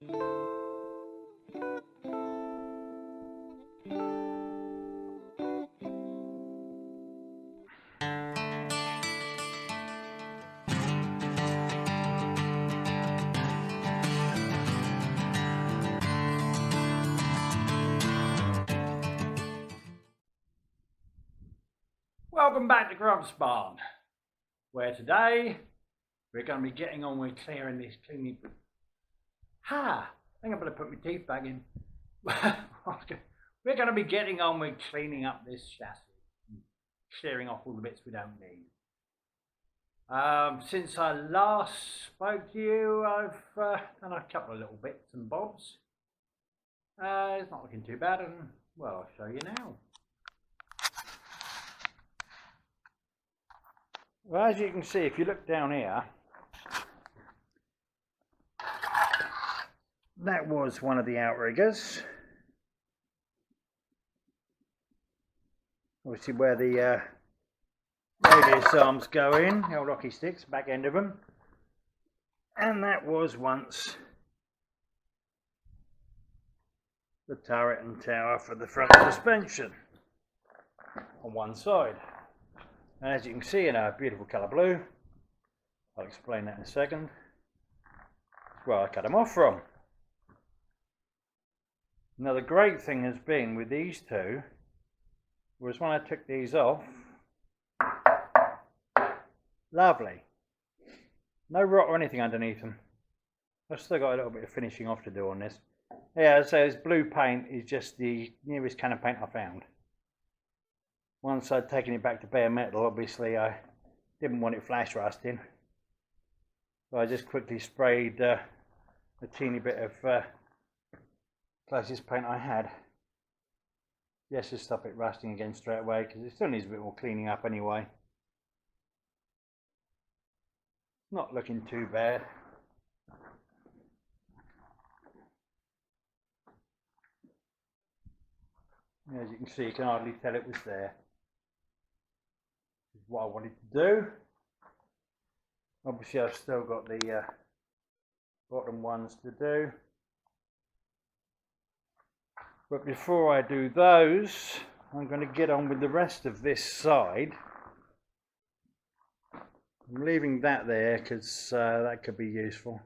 Welcome back to Grump's Barn, where today we're going to be getting on with clearing this cleaning. I think I'm going to put my teeth back in. We're going to be getting on with cleaning up this chassis, clearing off all the bits we don't need. Since I last spoke to you, I've done a couple of little bits and bobs. It's not looking too bad, and well, I'll show you now. Well, as you can see, if you look down here, that was one of the outriggers. Obviously where the radius arms go in, the old hockey sticks, back end of them. And that was once the turret and tower for the front suspension on one side. And as you can see in a beautiful colour blue, I'll explain that in a second, that's where I cut them off from. Now the great thing has been with these two, was when I took these off, lovely. No rot or anything underneath them. I've still got a little bit of finishing off to do on this. Yeah, so this blue paint is just the nearest can of paint I found. Once I'd taken it back to bare metal, obviously I didn't want it flash rusting, so I just quickly sprayed a teeny bit of closest paint I had. Yes, to stop it rusting again straight away, because it still needs a bit more cleaning up anyway. Not looking too bad. As you can see, you can hardly tell it was there. This is what I wanted to do. Obviously I've still got the bottom ones to do. But before I do those, I'm going to get on with the rest of this side. I'm leaving that there because that could be useful.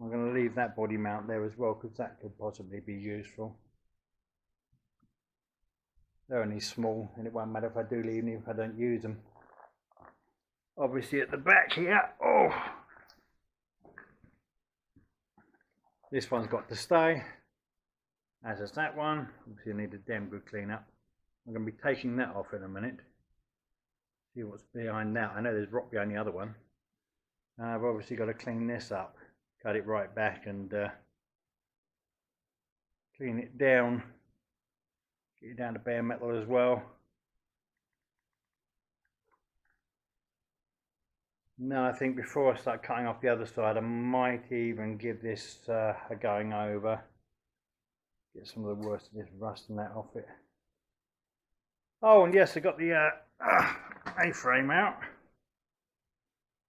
I'm going to leave that body mount there as well because that could possibly be useful. They're only small and it won't matter if I do leave them if I don't use them. Obviously at the back here, this one's got to stay, as has that one. Obviously I need a damn good clean up. I'm going to be taking that off in a minute. See what's behind that. I know there's rock behind the other one. I've obviously got to clean this up, cut it right back and clean it down. Get it down to bare metal as well. Now I think before I start cutting off the other side, I might even give this a going over. Get some of the worst of this rust and that off it. Oh, and yes, I got the A-frame out.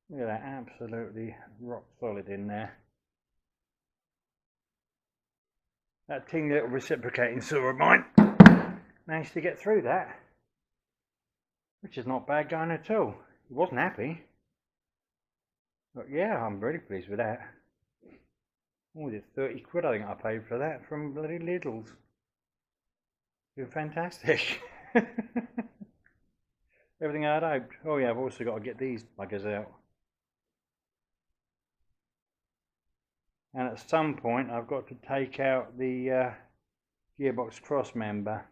Look at that, absolutely rock solid in there. That teeny little reciprocating saw of mine managed to get through that, which is not bad going at all. It wasn't happy, but yeah, I'm really pleased with that. What was it, 30 quid I think I paid for that from bloody Lidl's. Been fantastic. Everything I'd hoped. Oh yeah, I've also got to get these buggers out. And at some point I've got to take out the gearbox cross member,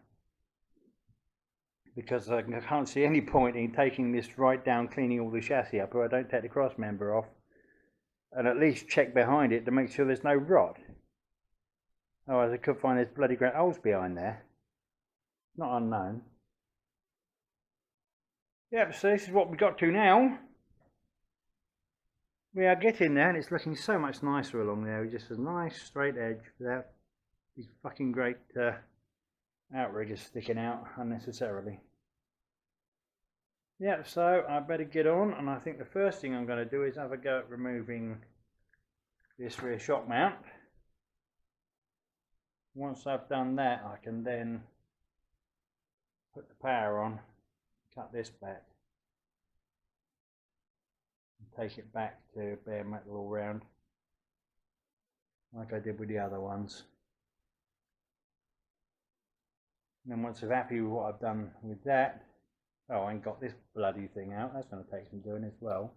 because I can't see any point in taking this right down, cleaning all the chassis up, or I don't take the cross member off and at least check behind it to make sure there's no rot. Otherwise I could find there's bloody great holes behind there. Not unknown. Yep, so this is what we got to now. We are getting there and it's looking so much nicer along there. Just a nice straight edge without these fucking great outriggers sticking out unnecessarily. Yeah, so I better get on, and I think the first thing I'm going to do is have a go at removing this rear shock mount. Once I've done that, I can then put the power on, cut this back, and take it back to bare metal all round, like I did with the other ones. And then once I'm happy with what I've done with that, oh, I ain't got this bloody thing out, that's going to take some doing as well.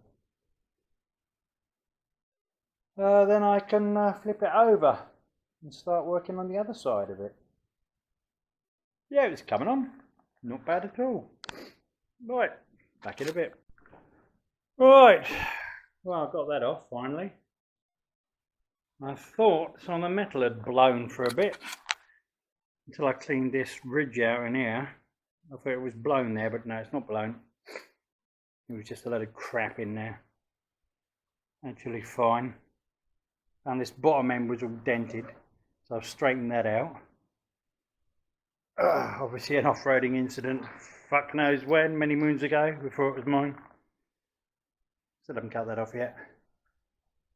Then I can flip it over and start working on the other side of it. Yeah, it's coming on. Not bad at all. Right, back in a bit. Right, well, I've got that off finally. I thought some of the metal had blown for a bit until I cleaned this ridge out in here. I thought it was blown there, but no, it's not blown. It was just a load of crap in there. Actually fine. And this bottom end was all dented, so I've straightened that out. Obviously an off-roading incident, fuck knows when, many moons ago, before it was mine. Still haven't cut that off yet.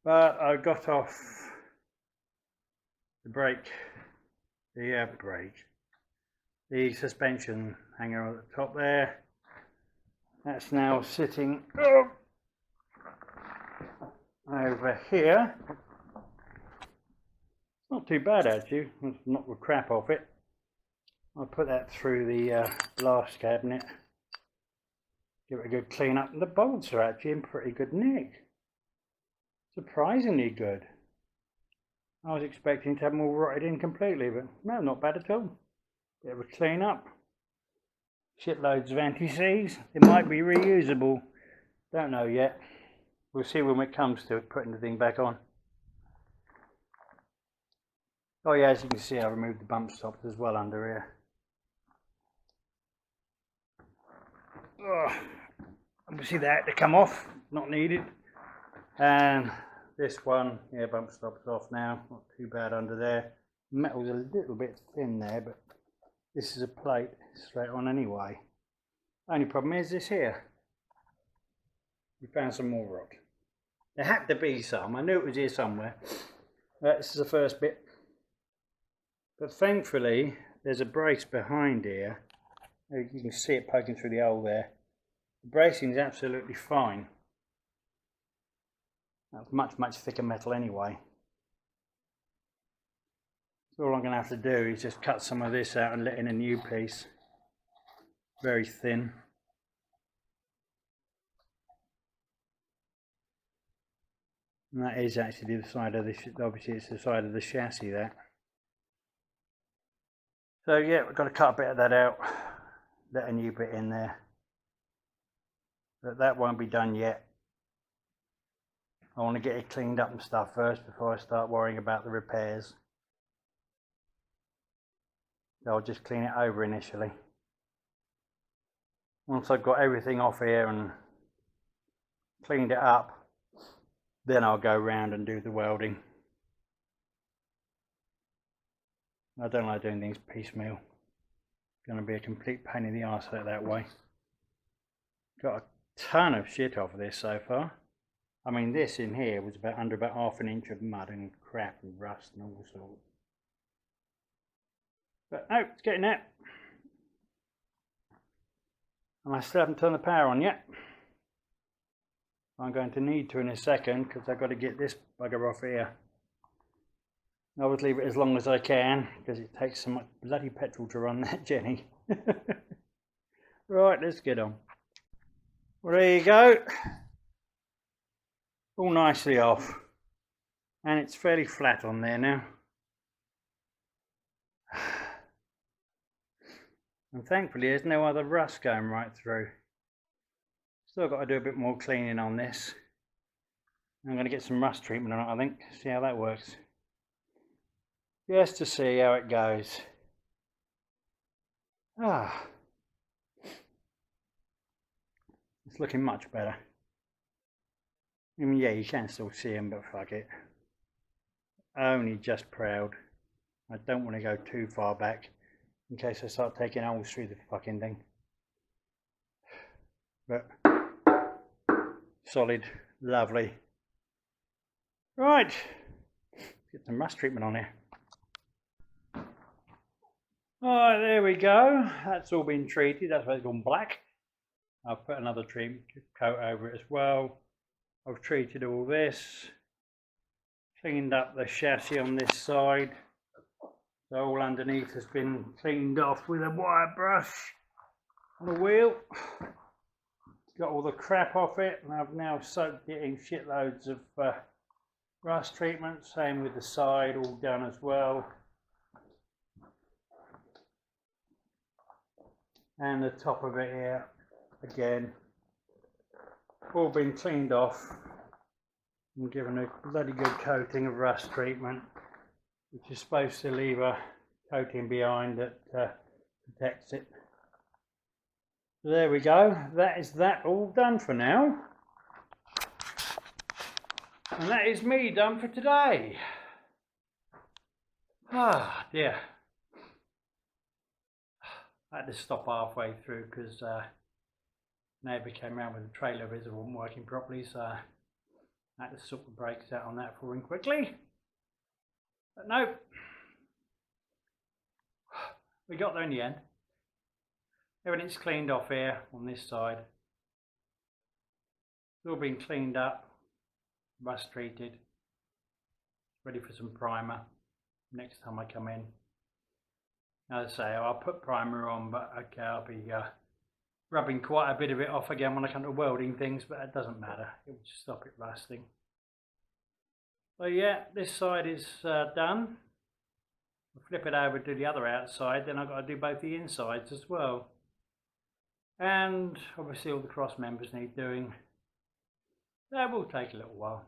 But I got off the brake, the suspension hanger at the top there. That's now sitting over here. Not too bad actually, let's knock the crap off it. I'll put that through the blast cabinet, give it a good clean up. The bolts are actually in pretty good nick, surprisingly good. I was expecting to have them all rotted in completely, but no, not bad at all. Bit of a clean up, shitloads of anti-seize. It might be reusable, don't know yet. We'll see when it comes to it, putting the thing back on. Oh yeah, as you can see, I removed the bump stops as well under here. Obviously that had to come off, not needed. And this one, yeah, bump stops off now, not too bad under there. Metal's a little bit thin there, but this is a plate straight on anyway. Only problem is this here. We found some more rot. There had to be some, I knew it was here somewhere. This is the first bit. But thankfully, there's a brace behind here. You can see it poking through the hole there. The bracing is absolutely fine. That's much thicker metal anyway. So all I'm going to have to do is just cut some of this out and let in a new piece. Very thin. And that is actually the side of the, obviously it's the side of the chassis there. So yeah, we've got to cut a bit of that out, let a new bit in there. But that won't be done yet. I want to get it cleaned up and stuff first before I start worrying about the repairs. So I'll just clean it over initially. Once I've got everything off here and cleaned it up, then I'll go round and do the welding. I don't like doing things piecemeal. It's going to be a complete pain in the arse that way. Got a ton of shit off of this so far. I mean, this in here was under about half an inch of mud and crap and rust and all sorts. But no, it's getting there. And I still haven't turned the power on yet. I'm going to need to in a second because I've got to get this bugger off here. I would leave it as long as I can because it takes so much bloody petrol to run that Jenny. Right, let's get on. Well, there you go. All nicely off. And it's fairly flat on there now. And thankfully there's no other rust going right through. Still got to do a bit more cleaning on this. I'm going to get some rust treatment on it, I think. See how that works. Just to see how it goes. It's looking much better. I mean, yeah, you can still see them, but fuck it. Only just proud. I don't want to go too far back in case I start taking holes through the fucking thing. But solid, lovely. Right, get some rust treatment on here. Alright, there we go. That's all been treated. That's why it's gone black. I've put another treatment coat over it as well. I've treated all this. Cleaned up the chassis on this side. So all underneath has been cleaned off with a wire brush on the wheel. Got all the crap off it, and I've now soaked it in shitloads of rust treatment. Same with the side, all done as well. And the top of it here, again, all been cleaned off and given a bloody good coating of rust treatment, which is supposed to leave a coating behind that protects it. So there we go, that is that all done for now. And that is me done for today. Ah dear. I had to stop halfway through because neighbour came around with a trailer that wasn't working properly, so I had to sort the brakes out on that for him quickly. But no, we got there in the end. Everything's cleaned off here on this side. It's all been cleaned up, rust treated, ready for some primer next time I come in. As I say, I'll put primer on, but okay, I'll be rubbing quite a bit of it off again when I come to welding things, but it doesn't matter, it will just stop it rusting. So yeah, this side is done. I'll flip it over to the other outside, then I've got to do both the insides as well. And obviously all the cross members need doing. That will take a little while,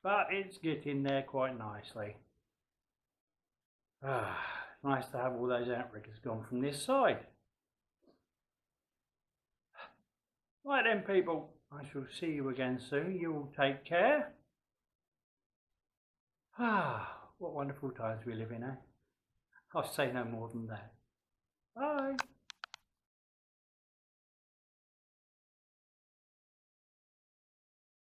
but it's getting there quite nicely. It's nice to have all those outriggers gone from this side. Right then people, I shall see you again soon. You all take care. What wonderful times we live in, eh? I'll say no more than that. Bye.